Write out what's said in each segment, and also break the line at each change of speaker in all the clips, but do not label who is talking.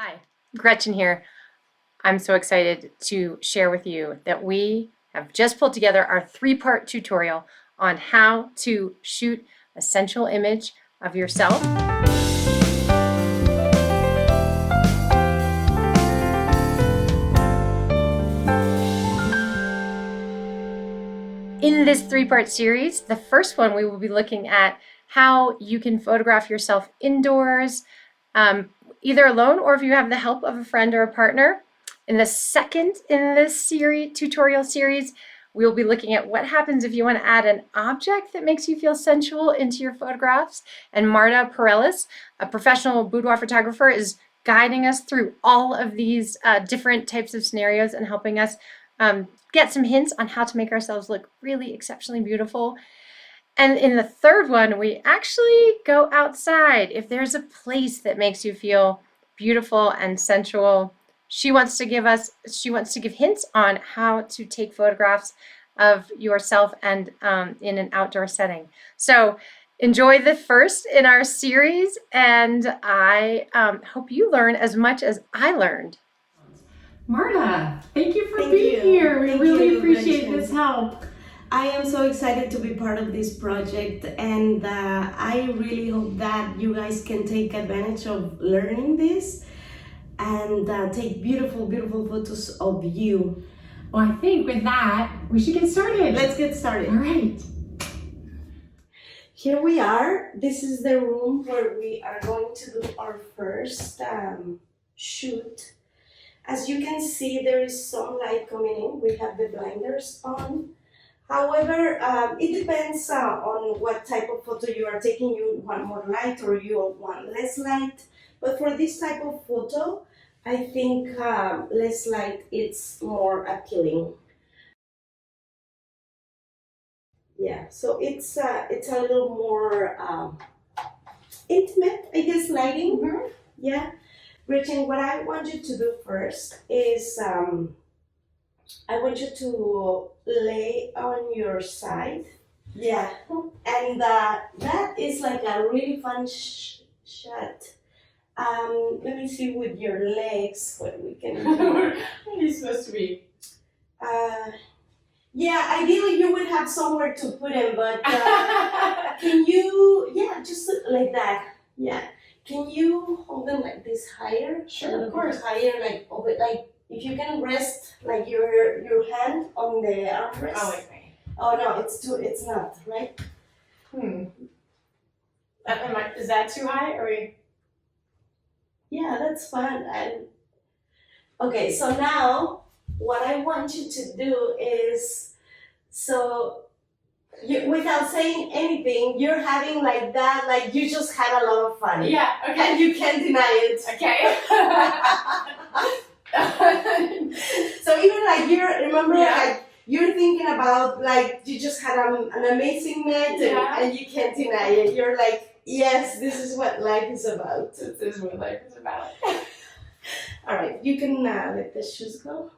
Hi, Gretchen here. I'm so excited to share with you that we have just pulled together our three-part tutorial on how to shoot a sensual image of yourself. In this three-part series, the first one we will be looking at how you can photograph yourself indoors, either alone or if you have the help of a friend or a partner. In the second in this tutorial series, we'll be looking at what happens if you want to add an object that makes you feel sensual into your photographs. And Marta Perellis, a professional boudoir photographer, is guiding us through all of these different types of scenarios and helping us get some hints on how to make ourselves look really exceptionally beautiful. And in the third one, we actually go outside. If there's a place that makes you feel beautiful and sensual, she wants to give hints on how to take photographs of yourself and in an outdoor setting. So enjoy the first in our series, and I hope you learn as much as I learned.
Marta, thank you for being here. We really appreciate this help.
I am so excited to be part of this project, and I really hope that you guys can take advantage of learning this and take beautiful, beautiful photos of you.
Well, I think with that, we should get started.
Let's get started.
All right.
Here we are. This is the room where we are going to do our first shoot. As you can see, there is some light coming in. We have the blinders on. However, it depends on what type of photo you are taking. You want more light or you want less light. But for this type of photo, I think less light is more appealing. Yeah, so it's a little more intimate, I guess, lighting.
Mm-hmm.
Yeah. Gretchen, what I want you to do first is I want you to lay on your side. Yeah. And that is like a really fun shot. Let me see with your legs what we can do.
Where are you supposed to be?
Yeah, ideally you would have somewhere to put him, but can you, yeah, just like that. Yeah. Can you hold them like this higher?
Sure, of course.
Higher, like over, like if you can rest like your hand on the armrest.
Oh, wait.
Oh no, it's not, right?
Is that too high? Or
Yeah, that's fine. Okay, so now what I want you to do is, without saying anything, you're having like that, like you just had a lot of fun.
Yeah, okay.
And you can't deny it.
Okay.
So even like remember,
Yeah.
like you're thinking about like you just had an amazing night, and you can't deny it. You're like, yes, this is what life is about.
This is what life is about.
All right, you can let the shoes go.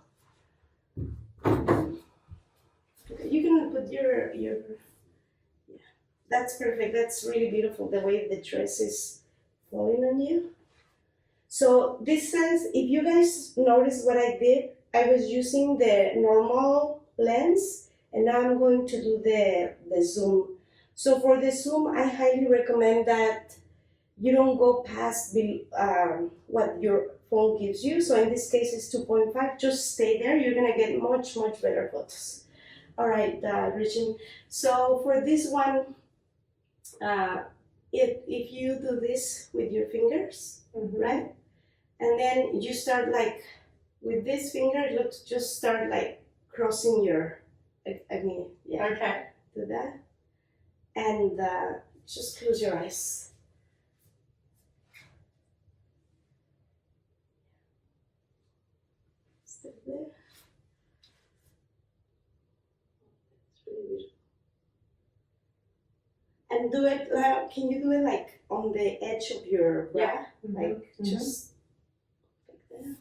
Okay, you can put your. Yeah, that's perfect. That's really beautiful. The way the dress is falling on you. So this says, if you guys notice what I did, I was using the normal lens, and now I'm going to do the zoom. So for the zoom, I highly recommend that you don't go past what your phone gives you. So in this case, it's 2.5. Just stay there. You're gonna get much, much better photos. All right, Gretchen. So for this one, if you do this with your fingers, right? And then you start like, with this finger, just start like crossing your, yeah.
Okay.
Do that. And just close your eyes. Stay there. It's really beautiful. And do it, can you do it like on the edge of your bra?
Yeah.
Like just like that.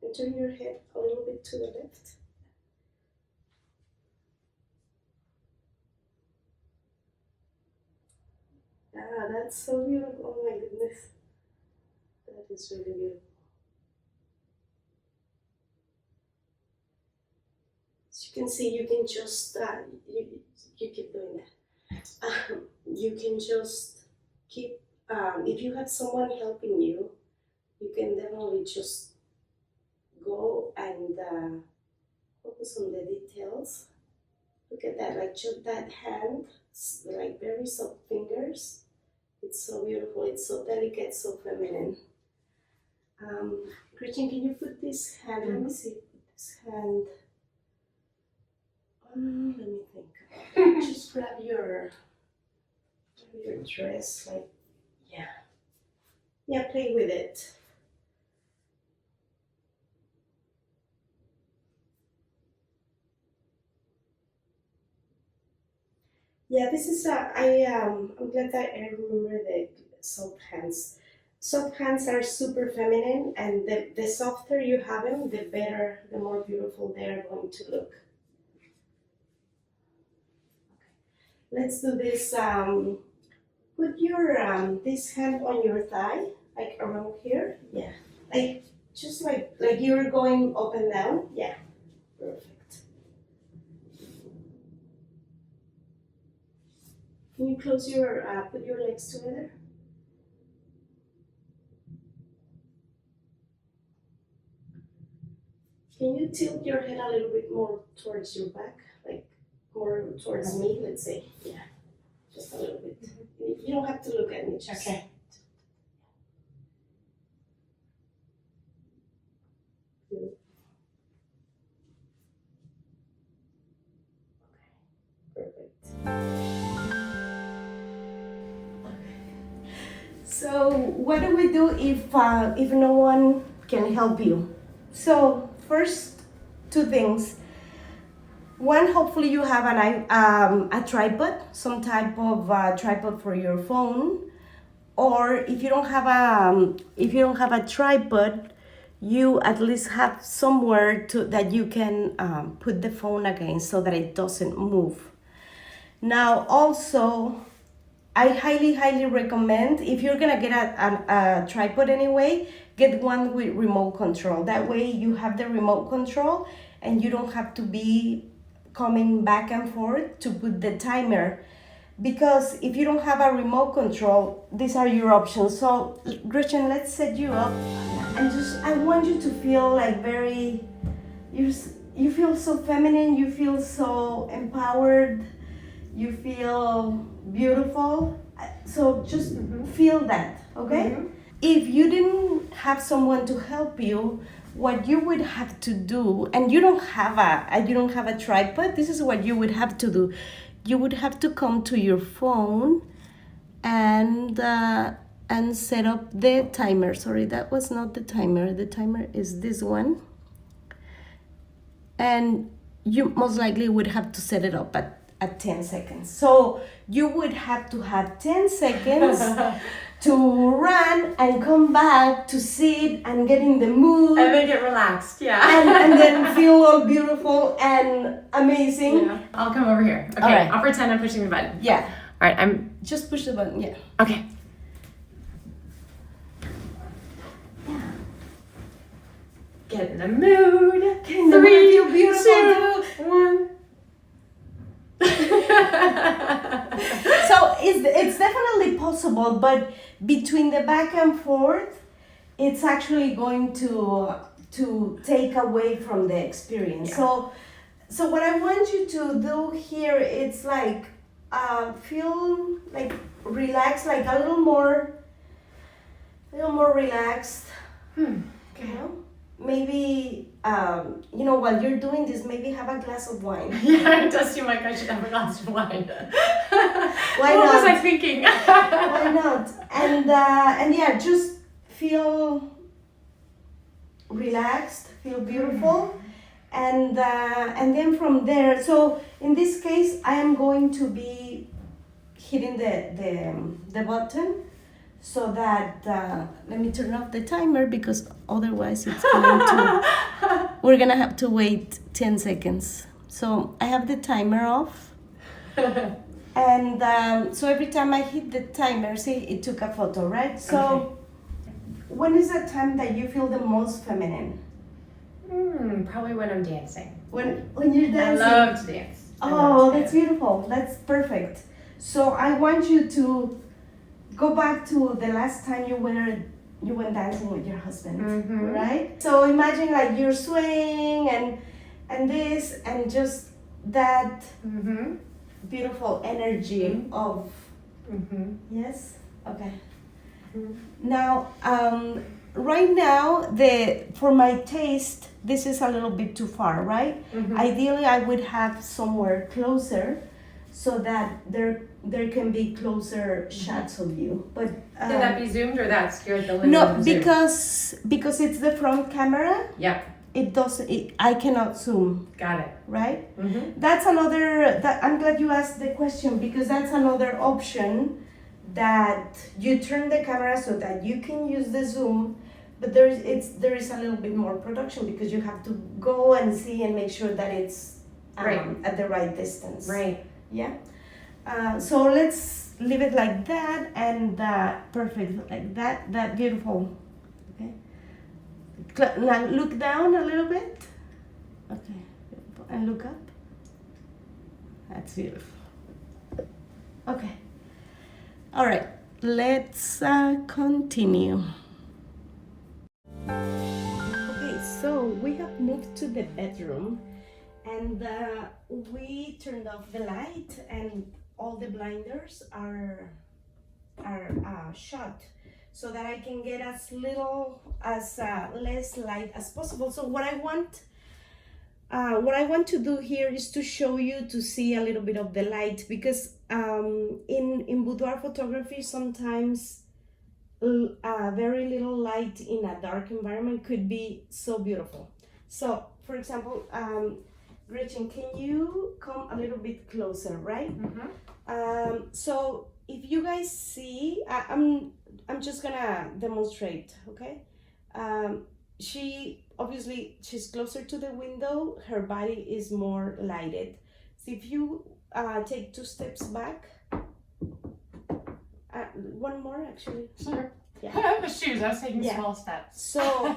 And turn your head a little bit to the left. Ah, that's so beautiful. Oh my goodness. It's really beautiful. As you can see, you can just you keep doing that. You can just keep if you have someone helping you, you can definitely just go and focus on the details. Look at that, like just that hand, like very soft fingers. It's so beautiful. It's so delicate, so feminine. Gretchen, can you put this hand? Let me see. Put this hand. Let me think. Just grab your dress, like yeah. Play with it. Yeah, this is I'm glad that I remember the soft hands. Soft hands are super feminine, and the softer you have them, the better, the more beautiful they are going to look. Let's do this. Put your this hand on your thigh, like around here. Yeah, like just like you're going up and down. Yeah, perfect. Can you close your put your legs together? Can you tilt your head a little bit more towards your back, like more towards me? Let's say. Yeah, just a little bit. You don't have to look at me. Just,
Okay.
So what do we do if no one can help you? So first, two things. One, hopefully you have a tripod, some type of tripod for your phone, or if you don't have a tripod, you at least have somewhere that you can put the phone against so that it doesn't move. Now also, I highly recommend, if you're gonna get a tripod anyway, get one with remote control. That way you have the remote control and you don't have to be coming back and forth to put the timer. Because if you don't have a remote control, these are your options. So Gretchen, let's set you up, and I want you to feel like you feel so feminine, you feel so empowered, you feel beautiful. So just feel that, okay? If you didn't have someone to help you, what you would have to do, and you don't have a tripod, this is what you would have to do. You would have to come to your phone and set up the timer. Sorry, that was not the timer. The timer is this one. And you most likely would have to set it up at 10 seconds. So you would have to have 10 seconds to run and come back to sit and get in the mood.
And then get relaxed, yeah.
And then feel all beautiful and amazing.
Yeah. I'll come over here. Okay,
All right.
I'll pretend I'm pushing the button.
Yeah.
All right, I'm...
Just push the button, yeah.
Okay. Get in the mood.
Get in the mood, feel beautiful,
2, 1.
So it's definitely possible, but between the back and forth, it's actually going to take away from the experience.
Yeah.
So what I want you to do here, it's like feel like relaxed, like a little more relaxed.
Okay.
You know? Maybe while you're doing this, maybe have a glass of wine.
Yeah, it does seem like I should have a glass of wine.
Why
what
not?
was I thinking?
Why not? And yeah, just feel relaxed, feel beautiful, and then from there. So in this case, I am going to be hitting the button, so that let me turn off the timer, because otherwise it's going to. We're gonna have to wait 10 seconds. So I have the timer off. And so every time I hit the timer, see, it took a photo, right? So when is the time that you feel the most feminine?
Probably when I'm dancing.
When you're dancing?
I love to dance.
Oh, that's beautiful. That's perfect. So I want you to go back to the last time you went dancing with your husband, right? So imagine like you're swaying and this and just that beautiful energy of yes. Okay. Now, right now, for my taste, this is a little bit too far, right? Ideally, I would have somewhere closer, so that there can be closer shots of you. But
can that be zoomed, or that scared the living
no,
room
because it's the front camera.
Yep.
It doesn't. I cannot zoom.
Got it.
Right. That's another. I'm glad you asked the question, because that's another option. That you turn the camera so that you can use the zoom, but there is a little bit more production, because you have to go and see and make sure that it's at the right distance.
Right.
Yeah. So let's leave it like that, and perfect, like that. That beautiful. Okay. Now look down a little bit. Okay. And look up. That's beautiful. Okay. All right, let's continue. Okay, so we have moved to the bedroom, and we turned off the light, and all the blinders are shut, so that I can get as less light as possible. So what I want to do here is to show you to see a little bit of the light, because in boudoir photography, sometimes very little light in a dark environment could be so beautiful. So, for example, Gretchen, can you come a little bit closer, right? So if you guys see, I'm just gonna demonstrate, okay? She's closer to the window, her body is more lighted. So if you take 2 steps back, one more actually.
Sure.
Yeah.
The shoes, I was taking small steps.
So,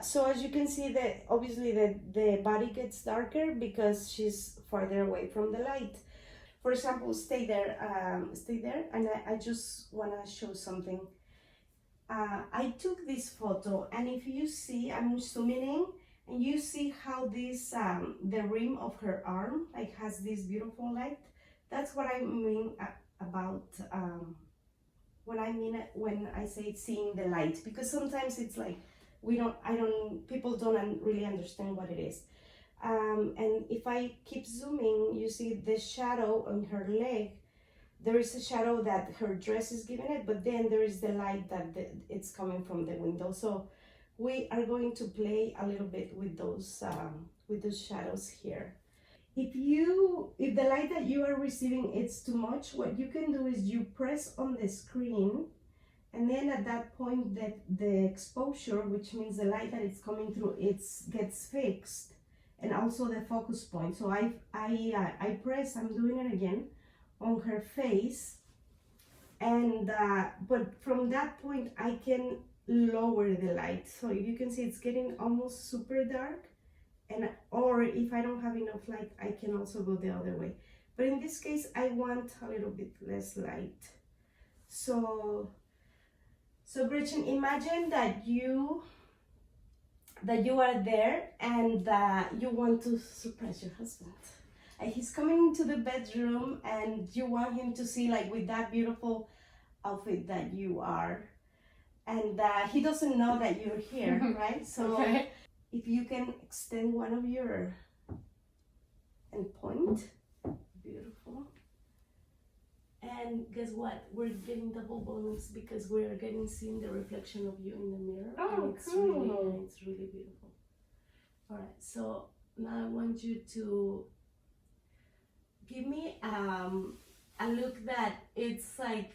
so as you can see, that obviously the body gets darker because she's farther away from the light. For example, stay there, and I just wanna show something. I took this photo, and if you see, I'm zooming in, and you see how this, the rim of her arm, like, has this beautiful light. That's what I mean about, when I say seeing the light, because sometimes it's like, people don't really understand what it is. And if I keep zooming, you see the shadow on her leg. There is a shadow that her dress is giving it, but then there is the light that it's coming from the window. So we are going to play a little bit with those shadows here. If the light that you are receiving is too much, what you can do is you press on the screen, and then at that point that the exposure, which means the light that it's coming through, gets fixed, and also the focus point. So I press, I'm doing it again, on her face, and but from that point I can lower the light. So you can see it's getting almost super dark, or if I don't have enough light, I can also go the other way. But in this case, I want a little bit less light. So Gretchen, imagine that you are there, and you want to surprise your husband. He's coming into the bedroom, and you want him to see, like, with that beautiful outfit that you are, and he doesn't know that you're here, right? So okay. If you can extend one of your and point, beautiful. And guess what? We're getting double bonus because we're seeing the reflection of you in the mirror.
Oh,
and it's
cool.
It's really beautiful. All right, so now I want you to give me a look that it's like,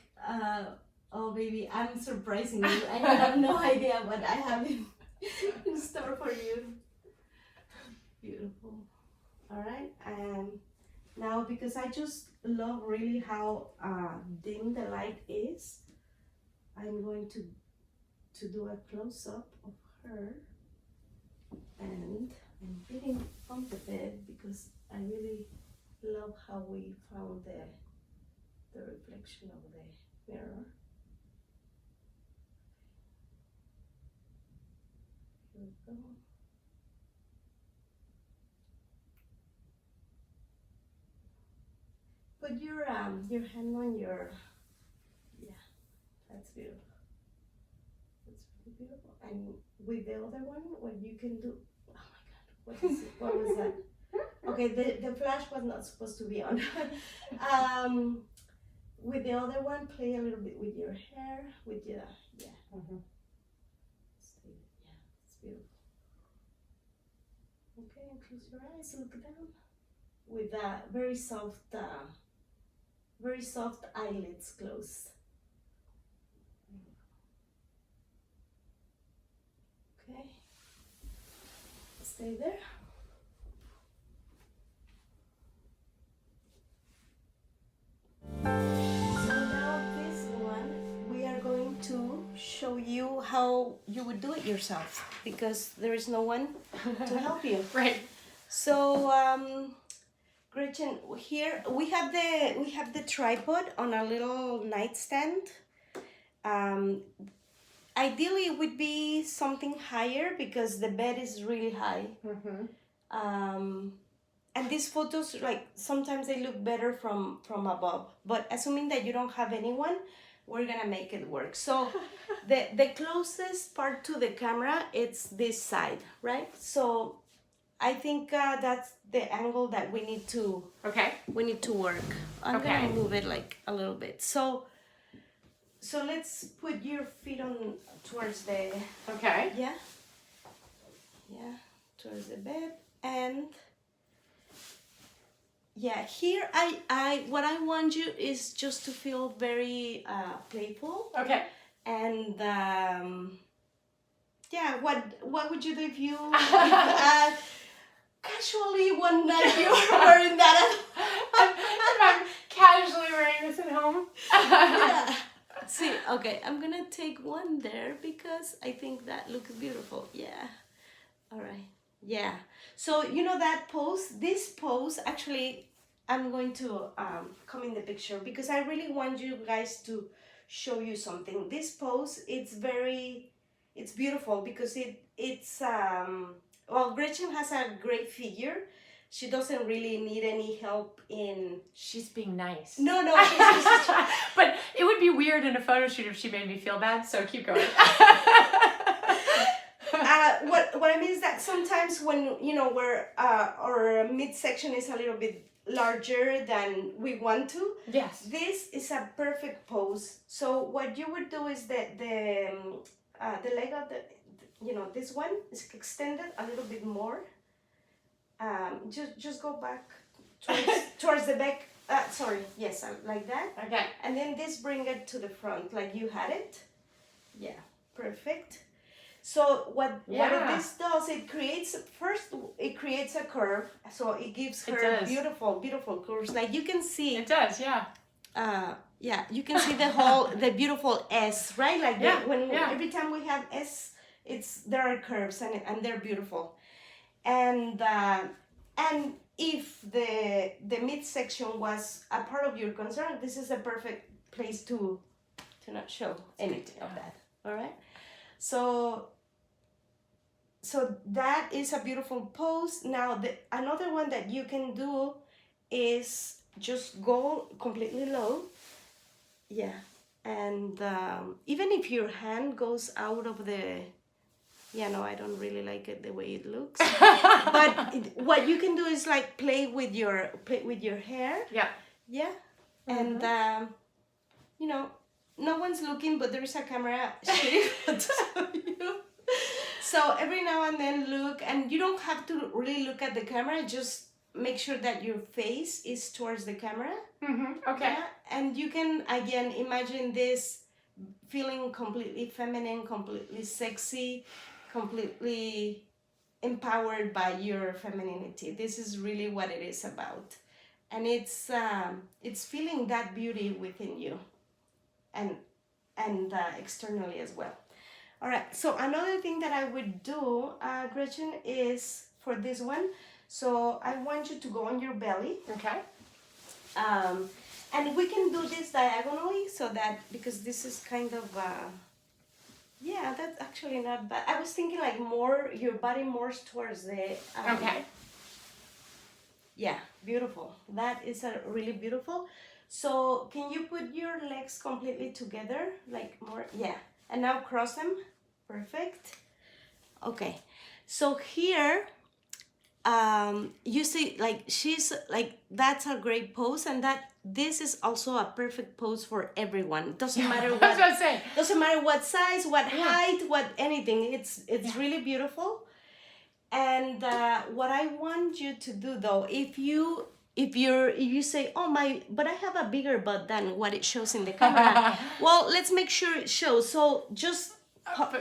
oh baby, I'm surprising you. I have no idea what I have in store for you. Beautiful. All right, and now, because I just love really how dim the light is, I'm going to to do a close-up of her, and I'm reading on the bed because I really love how we found the reflection of the mirror. Here we go. Put your hand on your, yeah, that's beautiful. That's really beautiful. And with the other one, what you can do, oh my God, what is it? What was that? Okay, the flash was not supposed to be on. With the other one, play a little bit with your hair, with your, yeah.
Mm-hmm.
Yeah, it's beautiful. Okay, and close your eyes, look down. With very soft eyelids closed. Okay, stay there. So now this one, we are going to show you how you would do it yourself because there is no one to help you.
Right.
So Gretchen, here we have the tripod on a little nightstand. Ideally, it would be something higher because the bed is really high.
Mm-hmm.
And these photos, like sometimes they look better from above. But assuming that you don't have anyone, we're gonna make it work. So the closest part to the camera, it's this side, right? So I think that's the angle that we need to work. I'm gonna move it like a little bit. So let's put your feet on towards the towards the bed, and here I what I want you is just to feel very playful.
Okay.
And what would you do if you casually one night you were wearing that?
I'm casually wearing this at home.
Yeah. See, okay, I'm gonna take one there because I think that looks beautiful. Yeah. All right. Yeah. So you know that pose. This pose actually, I'm going to come in the picture because I really want you guys to show you something. This pose, it's beautiful because it's well, Gretchen has a great figure. She doesn't really need any help in.
She's being nice.
No, she's just.
But it would be weird in a photo shoot if she made me feel bad. So keep going.
What I mean is that sometimes when we're our midsection is a little bit larger than we want to.
Yes.
This is a perfect pose. So what you would do is that the leg of this one is extended a little bit more. Just go back towards the back. Sorry. Yes, like that.
Okay.
And then bring it to the front like you had it. Yeah. Perfect. So what this does, it creates a curve, so it gives her beautiful curves. Like you can see.
It does, yeah.
You can see the beautiful S, right? Like every time we have S, there are curves and they're beautiful. And if the midsection was a part of your concern, this is a perfect place to not show anything of that. All right. So that is a beautiful pose. Now another one that you can do is just go completely low. Yeah. And even if your hand goes out of the, I don't really like it the way it looks. But what you can do is like play with your hair.
Yeah.
Yeah. And no one's looking, but there's a camera shooting to show you. So every now and then look, and you don't have to really look at the camera, just make sure that your face is towards the camera.
Mm-hmm. Okay.
Yeah? And you can, again, imagine this feeling completely feminine, completely sexy, completely empowered by your femininity. This is really what it is about. And it's feeling that beauty within you and externally as well. All right. So another thing that I would do, Gretchen, is for this one. So I want you to go on your belly.
Okay.
And we can do this diagonally so that, because this is kind of, yeah, that's actually not bad. I was thinking like more, your body more towards the,
Okay.
yeah, beautiful. That is a really beautiful. So can you put your legs completely together, like more, yeah. And now cross them, perfect. Okay, so here, you see, like she's like, that's a great pose, and that this is also a perfect pose for everyone. Doesn't matter
That's what
what,
I'm saying.
doesn't matter what size, what height, what anything. It's really beautiful. And what I want you to do though, if you say, oh my, but I have a bigger butt than what it shows in the camera. Well, let's make sure it shows. So just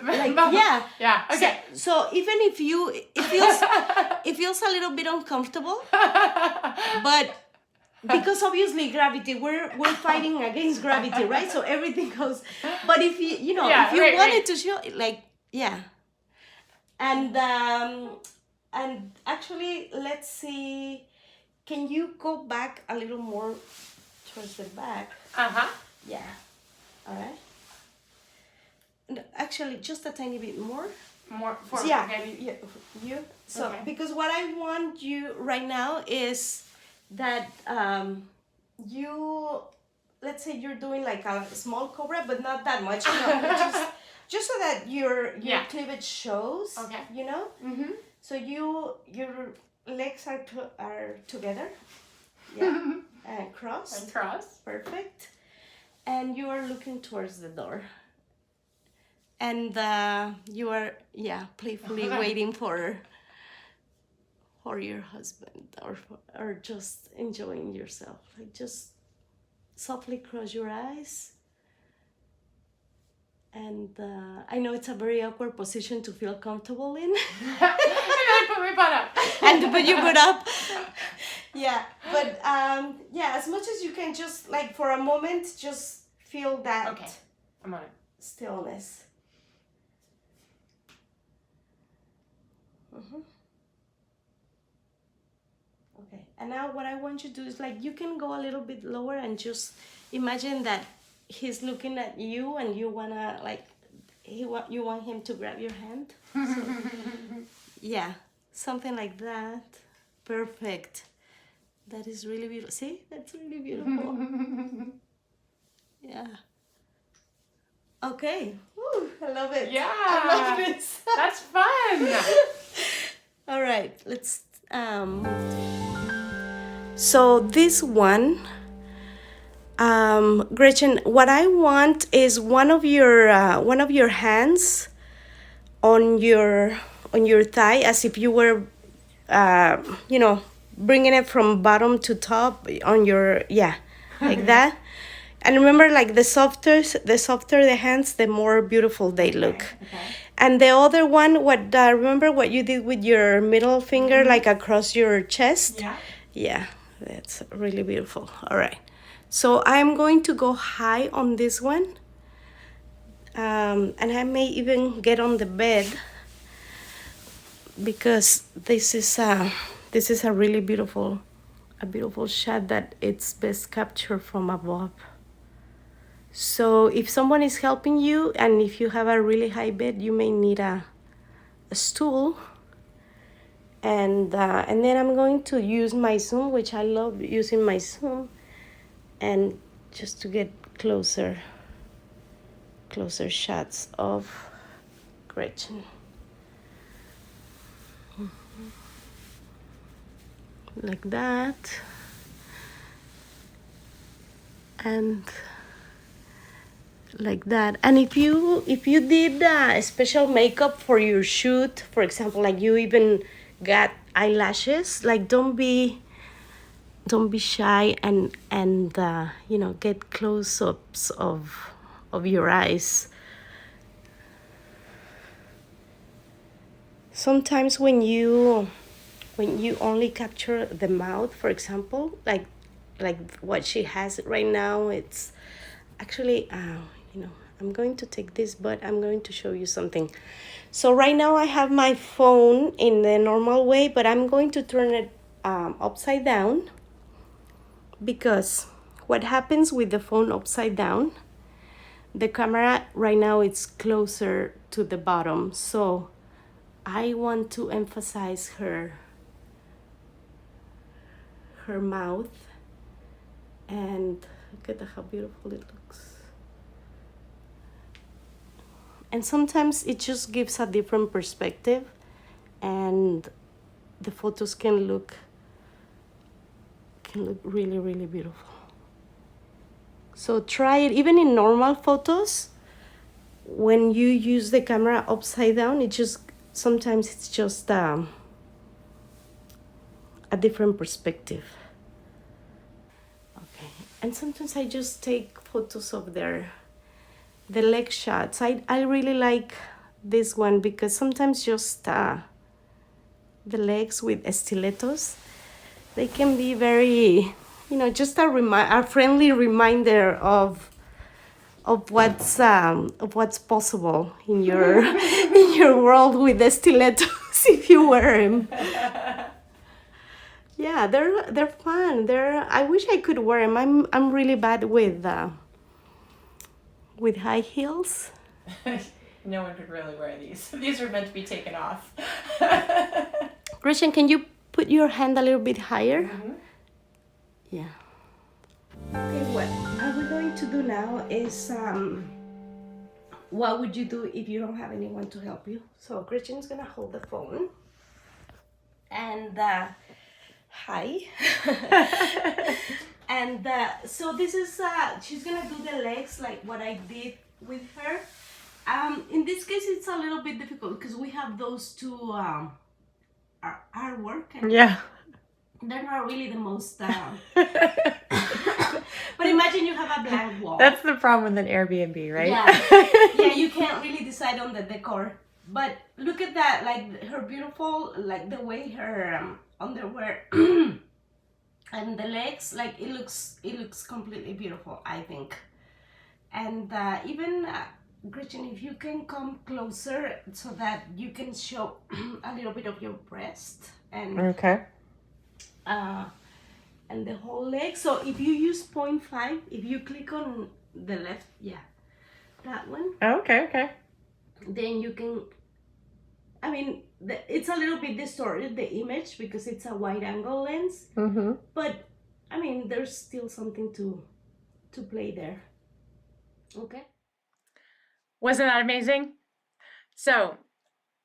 like, yeah.
Yeah. Okay.
So even if it feels a little bit uncomfortable, but because obviously gravity, we're fighting against gravity, right? So everything goes. But if you know,
Yeah,
if you
right,
wanted
right.
to show, like, yeah. And actually, let's see. Can you go back a little more towards the back?
Uh-huh.
Yeah. All right. And actually, just a tiny bit more.
More for
Yeah.
okay.
Yeah. You. So
Okay.
because what I want you right now is that you, let's say you're doing like a small cobra, but not that much. Just so that your
Yeah.
cleavage shows.
Okay.
You know.
Mm-hmm.
So your legs are together. Yeah. And crossed.
And cross.
Perfect. And you are looking towards the door. And you are, yeah, playfully waiting for your husband, or just enjoying yourself. Like, just softly close your eyes. And I know it's a very awkward position to feel comfortable in.
And then I put my butt up.
And to put your butt up. Yeah, but yeah, as much as you can, just like for a moment, just feel that
Okay. I'm on it.
stillness. Okay, and now what I want you to do is, like, you can go a little bit lower and just imagine that he's looking at you and you wanna, like, you want him to grab your hand. So, yeah, something like that. Perfect. That is really beautiful. See, that's really beautiful. Yeah. Okay. Woo, I love it.
Yeah.
I love this.
That's fun.
All right, let's so this one, Gretchen, what I want is one of your hands on your thigh, as if you were bringing it from bottom to top on your, yeah, like that. And remember, like, the softer the hands, the more beautiful they look.
Okay.
And the other one, remember what you did with your middle finger, like across your chest?
Yeah.
Yeah, that's really beautiful. All right. So I'm going to go high on this one. And I may even get on the bed, because this is a really beautiful shot that it's best captured from above. So if someone is helping you, and if you have a really high bed, you may need a stool. And then I'm going to use my zoom, which I love using my zoom, and just to get closer shots of Gretchen. Like that. And like that. And if you did special makeup for your shoot, for example, like you even got eyelashes, like, don't be shy, and get close-ups of your eyes. Sometimes when you only capture the mouth, for example, like what she has right now, it's actually I'm going to take this, but I'm going to show you something. So right now I have my phone in the normal way, but I'm going to turn it upside down, because what happens with the phone upside down, the camera right now it's closer to the bottom, so I want to emphasize her mouth, and look at how beautiful it looks. And sometimes it just gives a different perspective, and the photos can look really, really beautiful. So try it even in normal photos. When you use the camera upside down, it just sometimes it's just a different perspective. Okay, and sometimes I just take photos of the leg shots. I really like this one because sometimes just the legs with stilettos, they can be very, just a friendly reminder of what's possible in your in your world with the stilettos if you wear them. Yeah, they're fun. I wish I could wear them. I'm really bad with high heels.
No one could really wear these. These are meant to be taken off.
Gretchen, can you put your hand a little bit higher?
Mm-hmm.
Yeah. Okay, what are we going to do now is what would you do if you don't have anyone to help you? So Gretchen's gonna hold the phone, and hi. And so this is she's gonna do the legs like what I did with her. In this case it's a little bit difficult because we have those two artwork, and
Yeah.
they're not really the most but imagine you have a blank wall.
That's the problem with an Airbnb, right?
Yeah, you can't really decide on the decor. But look at that, like her beautiful, like the way her underwear and the legs, like it looks completely beautiful, I think. And even Gretchen, if you can come closer so that you can show a little bit of your breast and
Okay.
and the whole leg. So if you use 0.5, if you click on the left, that one,
Okay.
then you can, I mean, it's a little bit distorted, the image, because it's a wide angle lens.
Mm-hmm.
But I mean, there's still something to play there. Okay.
Wasn't that amazing? So,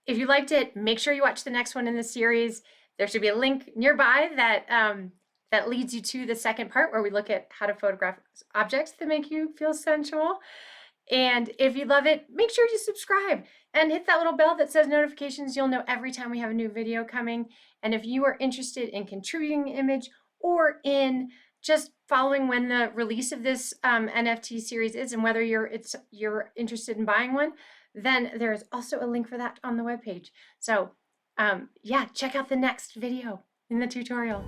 if you liked it, make sure you watch the next one in the series. There should be a link nearby that that leads you to the second part where we look at how to photograph objects that make you feel sensual. And if you love it, make sure you subscribe and hit that little bell that says notifications. You'll know every time we have a new video coming. And if you are interested in contributing an image or in just following when the release of this NFT series is and whether you're interested in buying one, then there is also a link for that on the webpage. So check out the next video in the tutorial.